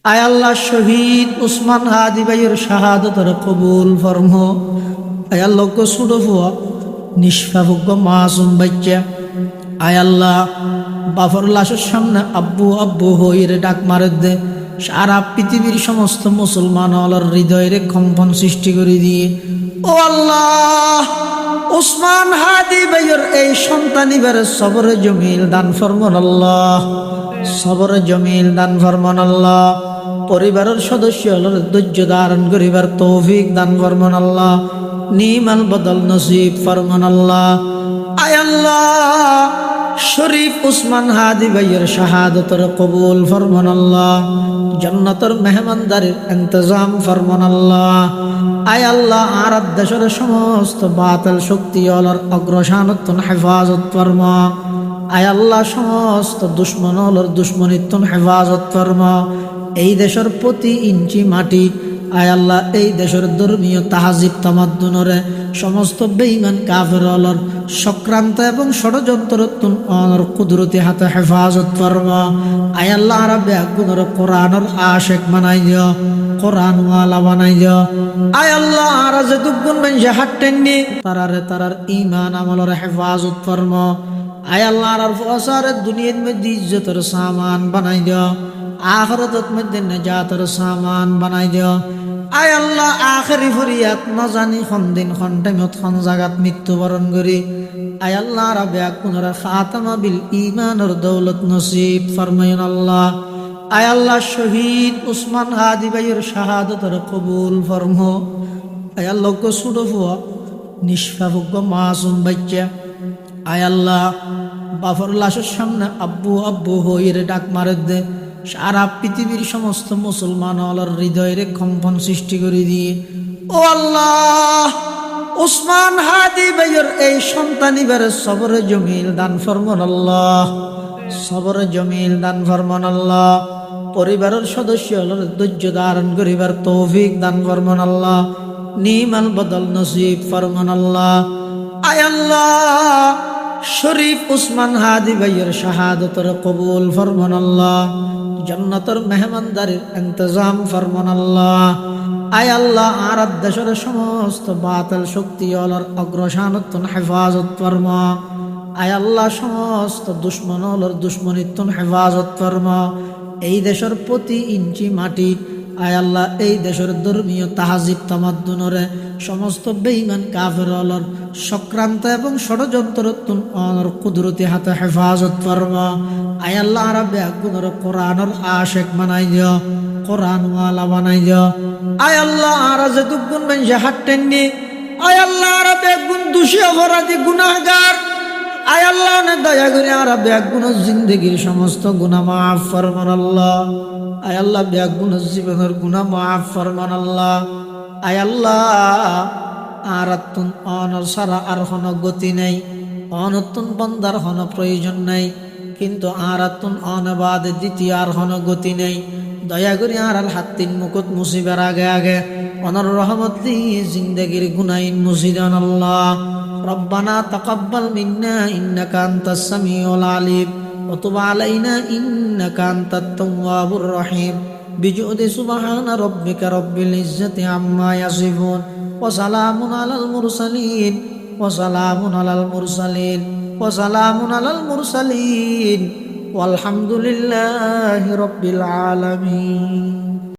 আয় আল্লাহ শহীদ উসমান হাদি ভাইয়ের শাহাদতর কবুল ফরমো। আয় আল্লাহ ছোট ফুয়া নিষ্পাপজ্ঞ মাসুম বাচ্চা, আয় আল্লাহ বাফর লাশের সামনে আব্বু আব্বু হইরে ডাক মারে দে। সারা পৃথিবীর সমস্ত মুসলমান আল্লাহর হৃদয়ের কম্পন সৃষ্টি করে দিয়ে, ও আল্লাহ উসমান হাদি ভাইয়ের এই সন্তানিবার সবরে জমিল দান ফরমান আল্লাহ, সবরে জমিল দান ফরমান আল্লাহ। পরিবারের সদস্য ধৈর্য ধারণ করিবার তৌফিক দান ফরমান আল্লাহ। নিমাল বদল নসিব ফরমান আল্লাহ। আয় আল্লাহ শরীফ উসমান হাদি ভাইয়ের শাহাদতর কবুল ফরমান আল্লাহ। জান্নাতের মেহমানদারির ইন্তজাম ফরমান আল্লাহ। আয় আল্লাহ আর দেশের সমস্ত বাতিল শক্তি অলর অগ্রসানত্তন হেফাজত ফরমা। আয় আল্লাহ সমস্ত দুশ্মন অলর দুশ্মনিত্তন হেফাজত ফরমা। এই দেশের প্রতি ইঞ্চি মাটি, আয় আল্লাহ এই দেশের ধর্মীয় তাহাজিব তামাদ্দুনরে সমস্ত বেঈমান কাফের অলর সক্রান্ত এবং ষড়যন্ত্রত্তুন অনর কুদরতি হাতে হেফাজত ফরমা। আয় আল্লাহ আর ব্যাগুনর কোরআনর আশেক বানাই দিও, কোরআন ওয়ালা বানাই দিও। আয় আল্লাহ আর যে দুগুণ মানুষ হাঁটেননি তারার ঈমান আমলর হেফাজত ফরমা। আয় আল্লাহ আর ফসার দুনিয়ার মধ্যে ইজ্জতের সামান বানাই দিও, আখিরাতের মধ্যে নাজাতের সামান বানাই দিও। আয় আল্লাহ আখেরি ফরিয়াদ না জানি কোন দিন কোন টাইমত কোন জায়গাত মৃত্যুবরণ করি। আয় আল্লাহ রাব্বে আকুনরা খাতামা বিল ঈমানের দৌলত নসিব ফরমাইন আল্লাহ। আয় আল্লাহ শহীদ উসমান হাদি ভাইয়ের শাহাদতর কবুল ফরমো। আয় আল্লাহ ছোট ফুয়া নিষ্পাপজ্ঞ মাসুম বাচ্চা, আয় আল্লাহ বাফর লাশের সামনে আব্বু আব্বু হইরে ডাক মারে দে। সারা পৃথিবীর সমস্ত মুসলমান আল্লাহর হৃদয়ের কম্পন সৃষ্টি করে দিয়ে, ও আল্লাহ উসমান হাদি ভাইয়ের এই সন্তানিবার সবরে জমিল দান ফরমান আল্লাহ, সবরে জমিল দান ফরমান আল্লাহ। পরিবারের সদস্য ধৈর্য ধারণ করিবার তৌফিক দান ফরমান আল্লাহ। নিমাল বদল নসিব ফরমান আল্লাহ। আয় আল্লাহ শরীফ উসমান হাদি ভাইয়ের শাহাদতর কবুল ফরমান আল্লাহ। জান্নাতের মেহমানদারির ইন্তজাম ফরমান আল্লাহ। আয় আল্লাহ আর দেশের সমস্ত বাতিল শক্তি অলর অগ্রসানত্তন হেফাজত ফরমা। আয় আল্লাহ সমস্ত দুশ্মন অলর দুশ্মনিত্তন হেফাজত ফরমা। এই দেশের প্রতি ইঞ্চি মাটি, আয় আল্লাহ এই দেশের ধর্মীয় তাহাজিব তামাদ্দুনরে সমস্ত বেঈমান কাফের অলর সক্রান্ত এবং ষড়যন্ত্রত্তুন অনর কুদরতি হাতে হেফাজত ফরমা। আয় আল্লাহ রাব্বে আগুনর কোরআনর আশেক বানাই দিও, কোরআন ওয়ালা বানাই দিও। আয় আল্লাহ আর যে দুগুণ মানুষ হাঁটেননি, আয় আল্লাহ রাব্বে আগুন দোষী অপরাধী গুনাহগার, আয় আল্লাহ অনেক দয়া করে আর ব্যাগুন জিন্দগির সমস্ত গুনাহ মাফ ফরমান আল্লাহ। আয় আল্লাহ ব্যাগুন জীবনের গুনাহ মাফ ফরমান আল্লাহ। আয় আল্লাহ আর তুন অনর সারা আর হন গতি নাই, অনতুন বন্দার হন প্রয়োজন নাই, কিন্তু আর তুন অনবাদ দ্বিতীয় আর হন গতি নেই। দয়া করি আর হাত তিন মুকুট মুসিবার আগে আগে অনর রহমত দিয়ে জিন্দগির গুনাইন মুসিদান আল্লাহ। ربنا تقبل منا إنك أنت السميع العليم وتب علينا إنك أنت التواب الرحيم بجود سبحان ربك رب العزة عما يصفون وسلام على المرسلين وسلام على المرسلين وسلام على المرسلين والحمد لله رب العالمين.